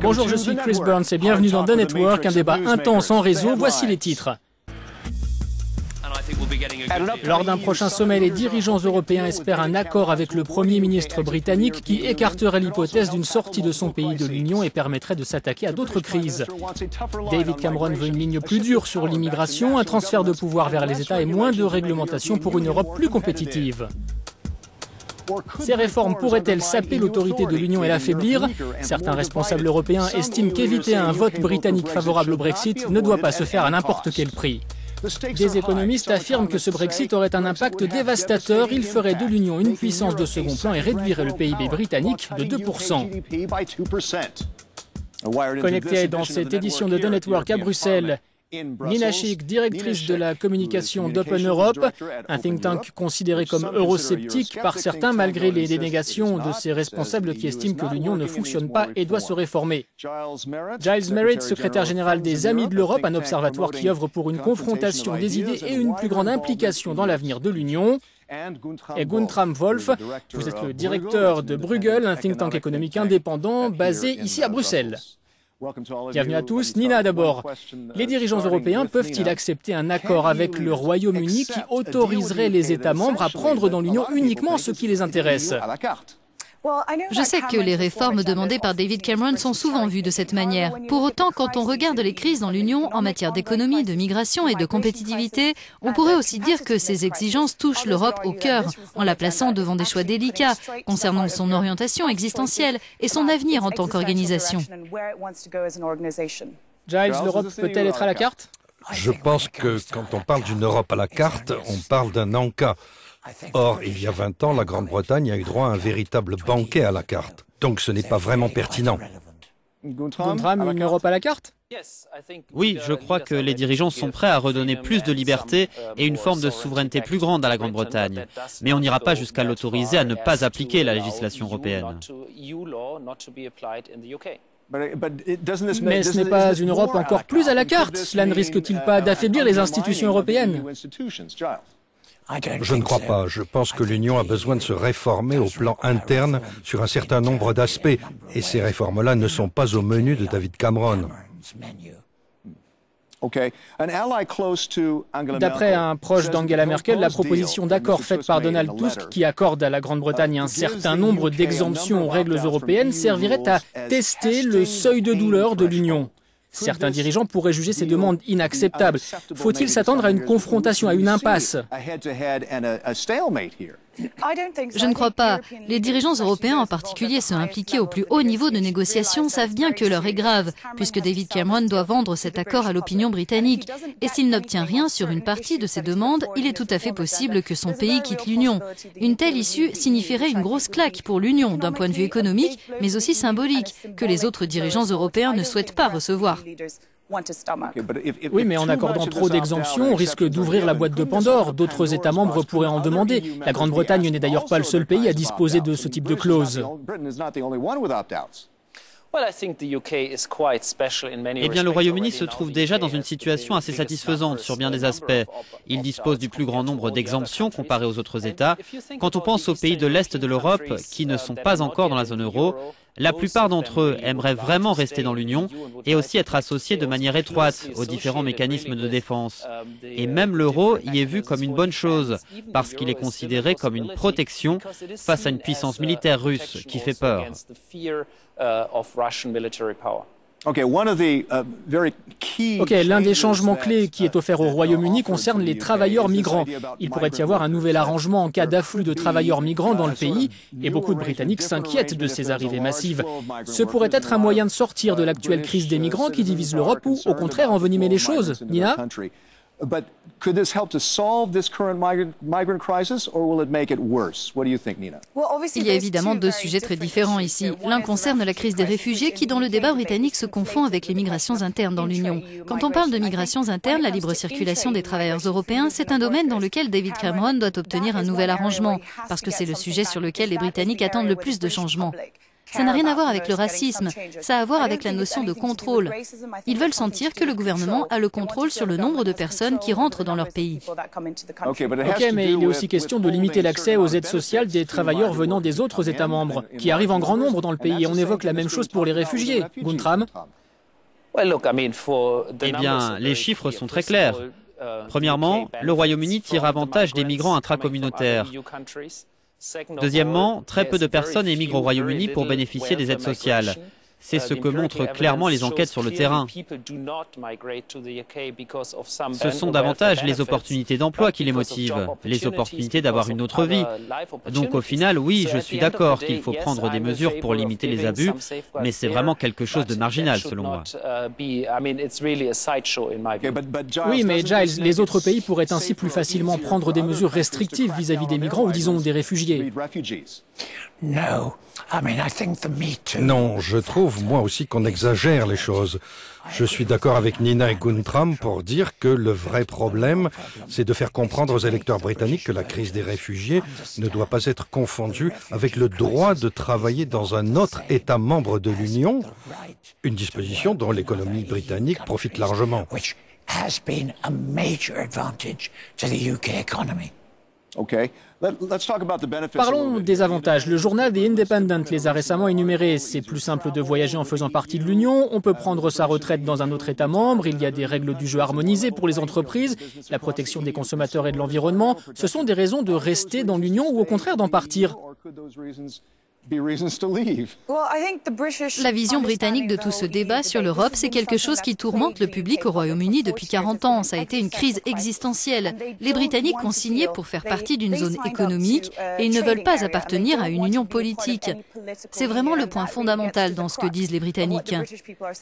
Bonjour, je suis Chris Burns et bienvenue dans The Network, un débat intense en réseau. Voici les titres. Lors d'un prochain sommet, les dirigeants européens espèrent un accord avec le Premier ministre britannique qui écarterait l'hypothèse d'une sortie de son pays de l'Union et permettrait de s'attaquer à d'autres crises. David Cameron veut une ligne plus dure sur l'immigration, un transfert de pouvoir vers les États et moins de réglementation pour une Europe plus compétitive. Ces réformes pourraient-elles saper l'autorité de l'Union et l'affaiblir? Certains responsables européens estiment qu'éviter un vote britannique favorable au Brexit ne doit pas se faire à n'importe quel prix. Des économistes affirment que ce Brexit aurait un impact dévastateur. Il ferait de l'Union une puissance de second plan et réduirait le PIB britannique de 2%. Connectée dans cette édition de The Network à Bruxelles, Nina Schick, directrice de la communication d'Open Europe, un think tank considéré comme eurosceptique par certains malgré les dénégations de ses responsables qui estiment que l'Union ne fonctionne pas et doit se réformer. Giles Merritt, secrétaire général des Amis de l'Europe, un observatoire qui œuvre pour une confrontation des idées et une plus grande implication dans l'avenir de l'Union. Et Guntram Wolf, vous êtes le directeur de Bruegel, un think tank économique indépendant basé ici à Bruxelles. Bienvenue à tous. Nina d'abord. Les dirigeants européens peuvent-ils accepter un accord avec le Royaume-Uni qui autoriserait les États membres à prendre dans l'Union uniquement ce qui les intéresse? Je sais que les réformes demandées par David Cameron sont souvent vues de cette manière. Pour autant, quand on regarde les crises dans l'Union en matière d'économie, de migration et de compétitivité, on pourrait aussi dire que ces exigences touchent l'Europe au cœur, en la plaçant devant des choix délicats concernant son orientation existentielle et son avenir en tant qu'organisation. Giles, l'Europe peut-elle être à la carte? Je pense que quand on parle d'une Europe à la carte, on parle d'un encas. Or, il y a 20 ans, la Grande-Bretagne a eu droit à un véritable banquet à la carte. Donc ce n'est pas vraiment pertinent. Guntram, une Europe à la carte? Oui, je crois que les dirigeants sont prêts à redonner plus de liberté et une forme de souveraineté plus grande à la Grande-Bretagne. Mais on n'ira pas jusqu'à l'autoriser à ne pas appliquer la législation européenne. Mais ce n'est pas une Europe encore plus à la carte. Cela ne risque-t-il pas d'affaiblir les institutions européennes? Je ne crois pas. Je pense que l'Union a besoin de se réformer au plan interne sur un certain nombre d'aspects. Et ces réformes-là ne sont pas au menu de David Cameron. D'après un proche d'Angela Merkel, la proposition d'accord faite par Donald Tusk qui accorde à la Grande-Bretagne un certain nombre d'exemptions aux règles européennes servirait à tester le seuil de douleur de l'Union. Certains dirigeants pourraient juger ces demandes inacceptables. Faut-il s'attendre à une confrontation, à une impasse? Je ne crois pas. Les dirigeants européens en particulier, ceux impliqués au plus haut niveau de négociation, savent bien que l'heure est grave, puisque David Cameron doit vendre cet accord à l'opinion britannique. Et s'il n'obtient rien sur une partie de ses demandes, il est tout à fait possible que son pays quitte l'Union. Une telle issue signifierait une grosse claque pour l'Union, d'un point de vue économique, mais aussi symbolique, que les autres dirigeants européens ne souhaitent pas recevoir. Oui, mais en accordant trop d'exemptions, on risque d'ouvrir la boîte de Pandore. D'autres États membres pourraient en demander. La Grande-Bretagne n'est d'ailleurs pas le seul pays à disposer de ce type de clause. Eh bien, le Royaume-Uni se trouve déjà dans une situation assez satisfaisante sur bien des aspects. Il dispose du plus grand nombre d'exemptions comparé aux autres États. Quand on pense aux pays de l'Est de l'Europe qui ne sont pas encore dans la zone euro, la plupart d'entre eux aimeraient vraiment rester dans l'Union et aussi être associés de manière étroite aux différents mécanismes de défense. Et même l'euro y est vu comme une bonne chose, parce qu'il est considéré comme une protection face à une puissance militaire russe qui fait peur. L'un des changements clés qui est offert au Royaume-Uni concerne les travailleurs migrants. Il pourrait y avoir un nouvel arrangement en cas d'afflux de travailleurs migrants dans le pays, et beaucoup de Britanniques s'inquiètent de ces arrivées massives. Ce pourrait être un moyen de sortir de l'actuelle crise des migrants qui divise l'Europe ou, au contraire, envenimer les choses. Nina? Il y a évidemment deux sujets très différents ici. L'un concerne la crise des réfugiés qui, dans le débat britannique, se confond avec les migrations internes dans l'Union. Quand on parle de migrations internes, la libre circulation des travailleurs européens, c'est un domaine dans lequel David Cameron doit obtenir un nouvel arrangement, parce que c'est le sujet sur lequel les Britanniques attendent le plus de changements. Ça n'a rien à voir avec le racisme, ça a à voir avec la notion de contrôle. Ils veulent sentir que le gouvernement a le contrôle sur le nombre de personnes qui rentrent dans leur pays. Ok, mais il est aussi question de limiter l'accès aux aides sociales des travailleurs venant des autres États membres, qui arrivent en grand nombre dans le pays. Et on évoque la même chose pour les réfugiés. Guntram? Eh bien, les chiffres sont très clairs. Premièrement, le Royaume-Uni tire avantage des migrants intracommunautaires. Deuxièmement, très peu de personnes émigrent au Royaume-Uni pour bénéficier des aides sociales. C'est ce que montrent clairement les enquêtes sur le terrain. Ce sont davantage les opportunités d'emploi qui les motivent, les opportunités d'avoir une autre vie. Donc au final, oui, je suis d'accord qu'il faut prendre des mesures pour limiter les abus, mais c'est vraiment quelque chose de marginal selon moi. Oui, mais Giles, les autres pays pourraient ainsi plus facilement prendre des mesures restrictives vis-à-vis des migrants ou disons des réfugiés. Non, je trouve moi aussi qu'on exagère les choses. Je suis d'accord avec Nina et Guntram pour dire que le vrai problème, c'est de faire comprendre aux électeurs britanniques que la crise des réfugiés ne doit pas être confondue avec le droit de travailler dans un autre État membre de l'Union, une disposition dont l'économie britannique profite largement. Parlons des avantages. Le journal The Independent les a récemment énumérés. C'est plus simple de voyager en faisant partie de l'Union. On peut prendre sa retraite dans un autre État membre. Il y a des règles du jeu harmonisées pour les entreprises. La protection des consommateurs et de l'environnement. Ce sont des raisons de rester dans l'Union ou au contraire d'en partir. La vision britannique de tout ce débat sur l'Europe, c'est quelque chose qui tourmente le public au Royaume-Uni depuis 40 ans. Ça a été une crise existentielle. Les Britanniques ont signé pour faire partie d'une zone économique et ils ne veulent pas appartenir à une union politique. C'est vraiment le point fondamental dans ce que disent les Britanniques.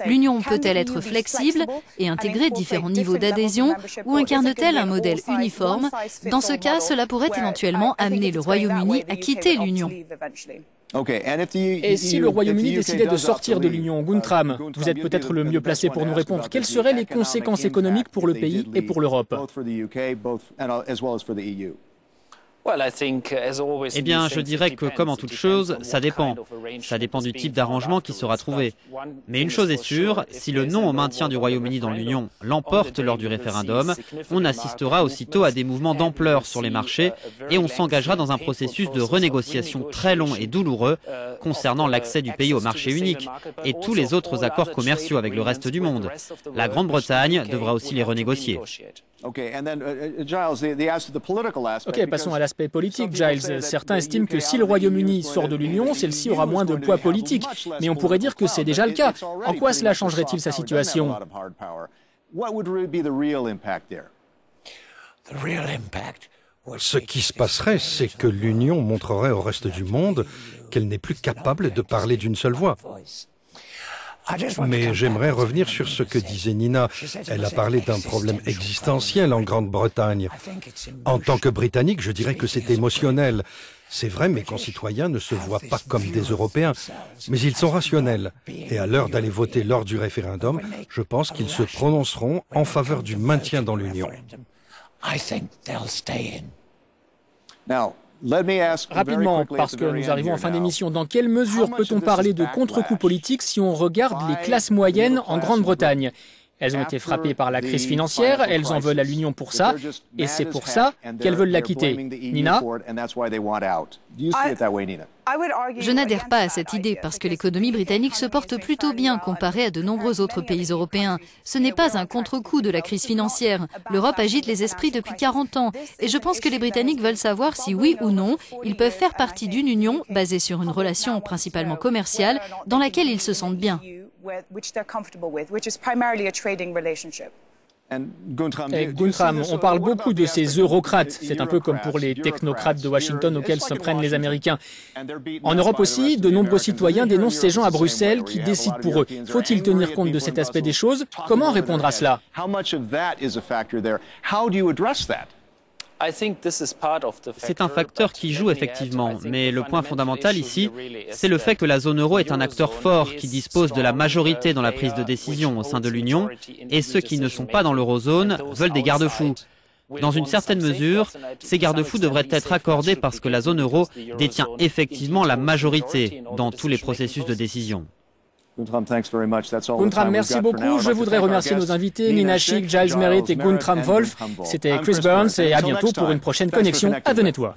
L'union peut-elle être flexible et intégrer différents niveaux d'adhésion ou incarne-t-elle un modèle uniforme? Dans ce cas, cela pourrait éventuellement amener le Royaume-Uni à quitter l'Union. Et si le Royaume-Uni décidait de sortir de l'Union, Guntram, vous êtes peut-être le mieux placé pour nous répondre. Quelles seraient les conséquences économiques pour le pays et pour l'Europe? Eh bien, je dirais que, comme en toute chose, ça dépend. Ça dépend du type d'arrangement qui sera trouvé. Mais une chose est sûre, si le non au maintien du Royaume-Uni dans l'Union l'emporte lors du référendum, on assistera aussitôt à des mouvements d'ampleur sur les marchés et on s'engagera dans un processus de renégociation très long et douloureux concernant l'accès du pays au marché unique et tous les autres accords commerciaux avec le reste du monde. La Grande-Bretagne devra aussi les renégocier. Ok, passons à l'aspect politique, Giles. Certains estiment que si le Royaume-Uni sort de l'Union, celle-ci aura moins de poids politique. Mais on pourrait dire que c'est déjà le cas. En quoi cela changerait-il sa situation? Ce qui se passerait, c'est que l'Union montrerait au reste du monde qu'elle n'est plus capable de parler d'une seule voix. Mais j'aimerais revenir sur ce que disait Nina. Elle a parlé d'un problème existentiel en Grande-Bretagne. En tant que Britannique, je dirais que c'est émotionnel. C'est vrai, mes concitoyens ne se voient pas comme des Européens, mais ils sont rationnels. Et à l'heure d'aller voter lors du référendum, je pense qu'ils se prononceront en faveur du maintien dans l'Union. Rapidement, parce que nous arrivons en fin d'émission, dans quelle mesure peut-on parler de contre-coup politique si on regarde les classes moyennes en Grande-Bretagne? Elles ont été frappées par la crise financière, elles en veulent à l'Union pour ça, et c'est pour ça qu'elles veulent la quitter. Nina? Je n'adhère pas à cette idée parce que l'économie britannique se porte plutôt bien comparée à de nombreux autres pays européens. Ce n'est pas un contre-coup de la crise financière. L'Europe agite les esprits depuis 40 ans et je pense que les Britanniques veulent savoir si oui ou non ils peuvent faire partie d'une union basée sur une relation principalement commerciale dans laquelle ils se sentent bien. Guntram, on parle beaucoup de ces eurocrates. C'est un peu comme pour les technocrates de Washington auxquels se prennent les Américains. En Europe aussi, de nombreux citoyens dénoncent ces gens à Bruxelles qui décident pour eux. Faut-il tenir compte de cet aspect des choses? Comment répondre à cela? C'est un facteur qui joue effectivement, mais le point fondamental ici, c'est le fait que la zone euro est un acteur fort qui dispose de la majorité dans la prise de décision au sein de l'Union, et ceux qui ne sont pas dans l'eurozone veulent des garde-fous. Dans une certaine mesure, ces garde-fous devraient être accordés parce que la zone euro détient effectivement la majorité dans tous les processus de décision. Guntram, merci beaucoup. Je voudrais remercier nos invités, Nina Schick, Giles Merritt et Guntram Wolff. C'était Chris Burns et à bientôt pour une prochaine connexion à The Network.